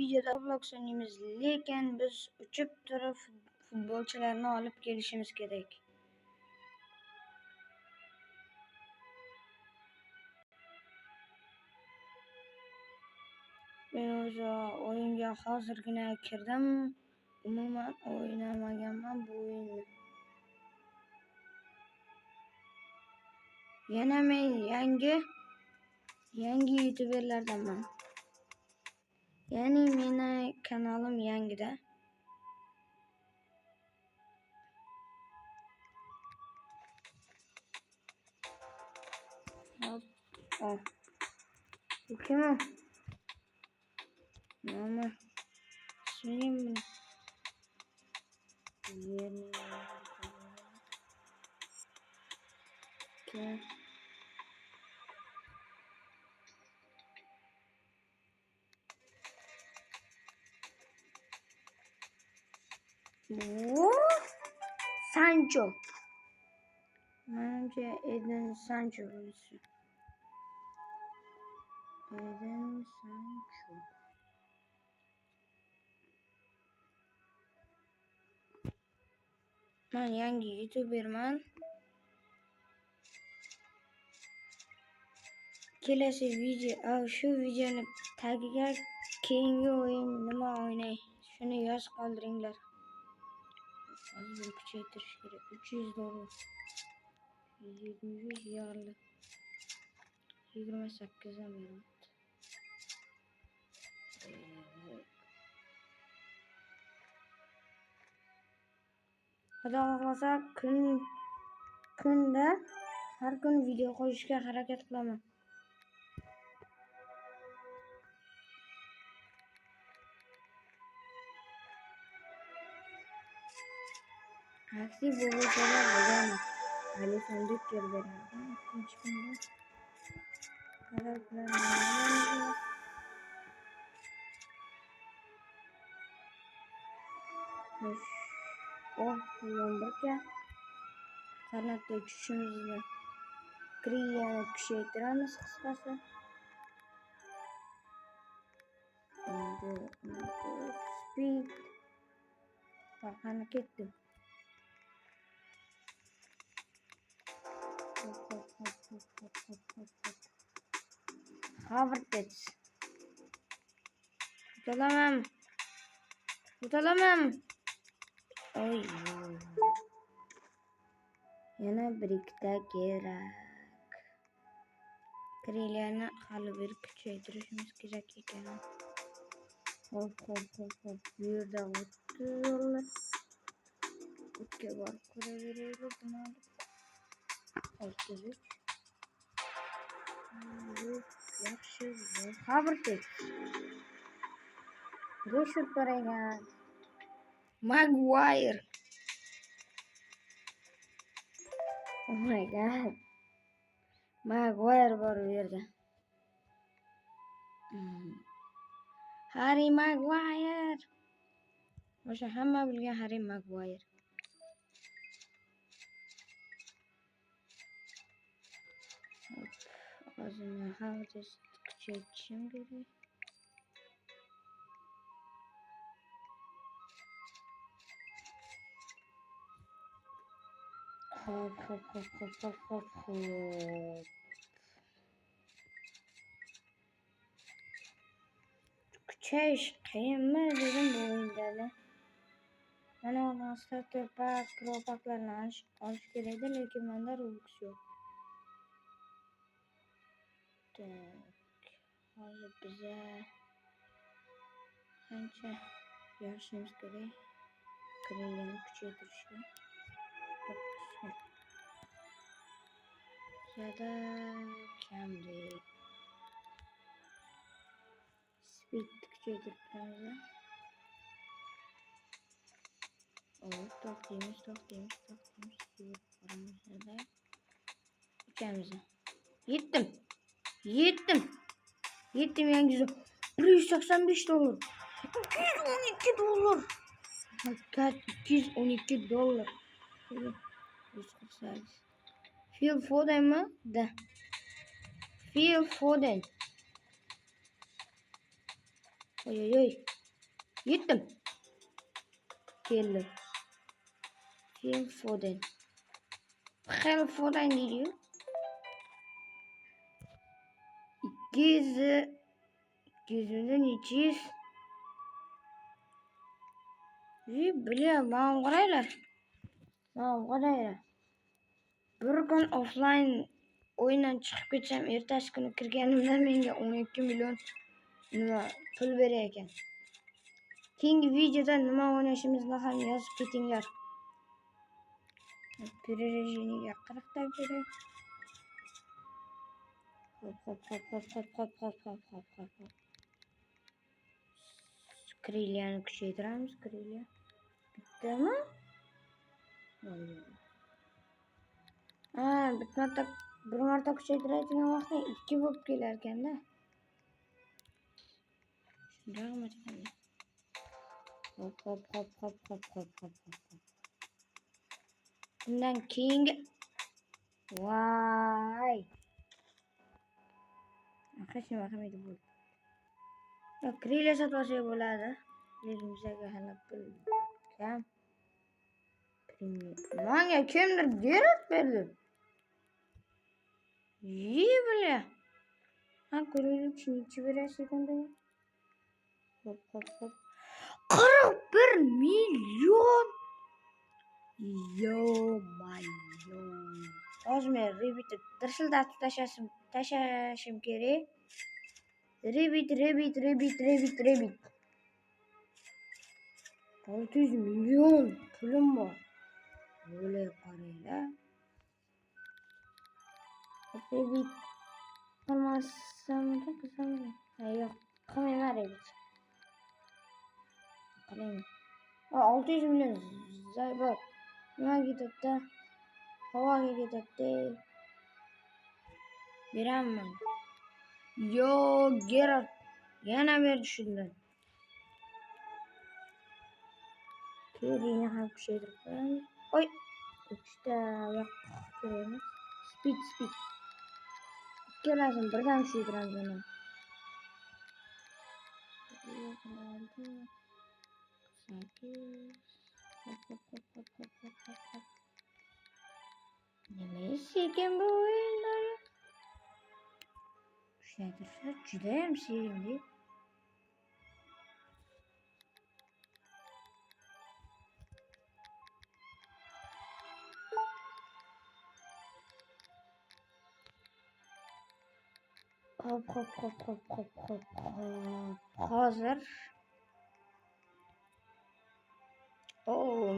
videoda vlog sunaymiz, lekin biz uchib turib futbolchilarni olib kelishimiz kerak. Men o'zi o'yinga hozirgina kirdim. Umuman o'ynamaganman bu o'yinni. Yana men yangi youtuberlardanman. Ya'ni meni kanalim yangida. Hop. Bu kim o? Nomi ismim bu Sancho. Menimcha Eden Sancho bo'lishi. Eden Sancho. Men yangi youtuberman. Kelasi video, shu videoni tagiga keyingi o'yin nima o'ynay, shuni yozib qoldiringlar. Hozir kuchaytirish kerak. $300. 700 yarli. 28 dan beryapti. Xudo xohlasa kunda har kun video qo'yishga harakat qilaman. Aktiv bo'lsalar bo'ladi. Ali sandık beradi. Ikkinchi kunda talablar Lombarga qanotda uchishimizni kriyani kuchaytiramiz qisqasi. Speed qani ketdi. Havertz. Tutalamam. Oy. Yana birikta kerak. Kriyani hali bir kuchaytirishimiz kerak ekan. Hop. Bu yerda o'tdi. O'tga borib ko'raveraylik buni. 33. Yaxshi. Havertz. Go'shut qo'ragan. Maguire. Oh my god. Maguire bor bu yerda. Harry Maguire. O'sha hamma bilgan Harry Maguire. O'zimni Havertz kuchaytirishim kerak. Hop. Kuchayish qiyinmi dedim bu o'yinda. Mana bu starter pak, pro paklarni olish kerak edi, lekin menda Robux yo'q. Hozir biza qancha yoshimiz kerak? Kriyani kuchaytirishga. Yada kamdek. Speed kuchaytirib to'xtaymiz. Uchamiz. Yetdim yangi $185. $212. Hakikat $212. 148. Phil Foden mi? Da. Phil Foden. Oy. Yetdim. Keldi. Phil Foden. Phil Foden deydi. 200 200'den 200. Bile bana qaraylar. Bana qaraylar. Bir kun offline oyundan chiqib ketsam, ertasi kuni kirganimda menga 12 million nima pul berar ekan. Keyingi videoda nima o'ynashimizni ham yozib ketinglar. Перерождение 40 ta kerak. Hop. Krilliyani kuchaytiramiz, krilliya. Bittami? Bir marta kuchaytiradigan vaqtda 2 bo'lib kelar ekanda. Shundaymi? Hop. Bundan keyingi voy. Qachon vaqtida bu. Krilliya sotsa bo'ladi. Elimizga hali pul kam. Manga kimdir Gerard berdi. Bile. Ha ko'raylik shuncha berasiz ekan-da. Hop. 41 million. Yo mayo. Hozir men repeat tirsildatib tashashim kerak. Repeat. 600 million pulim bor. Böyle qaranglar. Repeat qilmasam da qilsam. Yo'q, qilmayman repeat. Qarang. 600 million zay bor. Nima ketadi? Havoga ketadi. Beraman. Yo, Gerard. Yana berdi shundan. Kerini ham kuchaytirib qo'yamiz. Oy. Ikkita yo'q ko'ramiz. Speed. Ikkalasini birdan kuchaytiramiz mana. Nima sekin bu o'yinlar? Kuchaytirsa juda ham sekin. Hop. Hozir.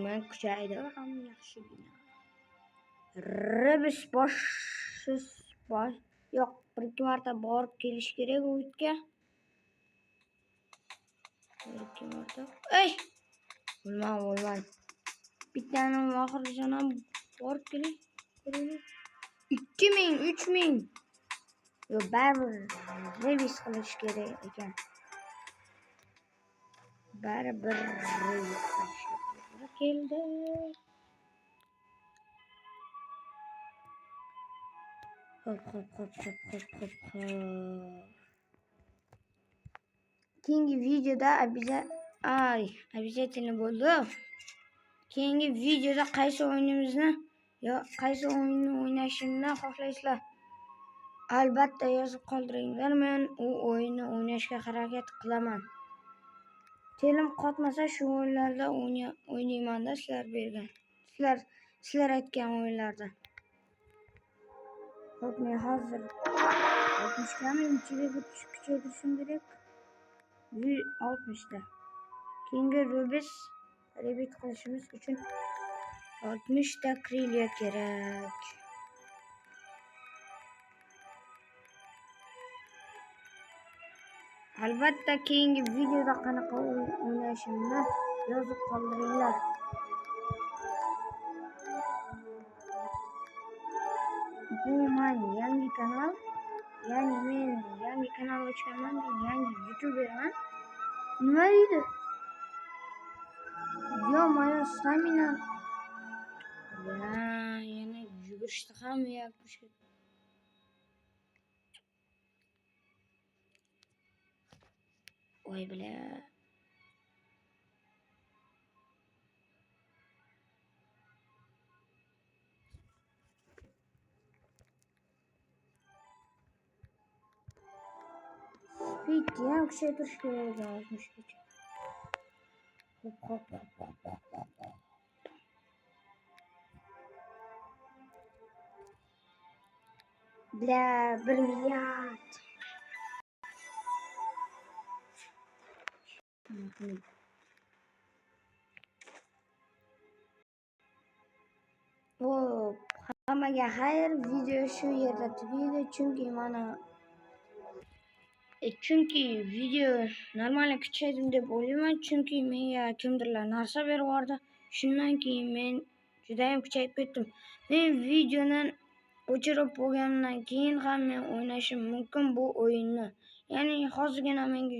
Men kuchaydi ham yaxshigina. Rebus bosh. Yo'q, bir ikki marta borib kelish kerak u itga. Bir ikki marta. Ey! Bo'lmay. Bittani oxirigacha ham borib keling. 2000, 3000. Yo, baribir revis qilish kerak ekan. Baribir revis qilish kerak keldi. Hop. Keyingi videoda обязательно bo'ldi. Keyingi videoda qaysi o'yinimizni qaysi o'yinni o'ynashimni xohlaysizlar? Albatta yozib qoldiringlar. Men u o'yinni o'ynashga harakat qilaman. Telim qotmasa shu o'yinlarda o'ynayman-da sizlar aytgan o'yinlarda. Hop, men hozir 60 kami ichiga kuchaytirishim kerak. 160 ta. Keyingi repeat qilishimiz uchun 60 ta krilliya kerak. Albatta keyingi videoda qanaqa o'ynashimni yozib qoldiringlar. Bu men yangi kanal. Ya'ni men yangi kanal ochganman, yangi YouTuberman. Nima deydi? Yo, moya stamina. Yana yugurishda ham yo'q. Oy bile. Bitti ham kuchaytirish kerak ekan 60 gacha. Hop. Bля, 1 milyard. Hop, hammaga xayr, video shu yerda tugaydi, chunki video normalniy kuchaydim deb o'ylayman, chunki menga kimdirlar narsa berib yubordi. Shundan keyin men judayam kuchayib ketdim. Men videoni o'chirib bo'lgandan keyin ham men o'ynashim mumkin bu o'yinni. Ya'ni hozirgina menga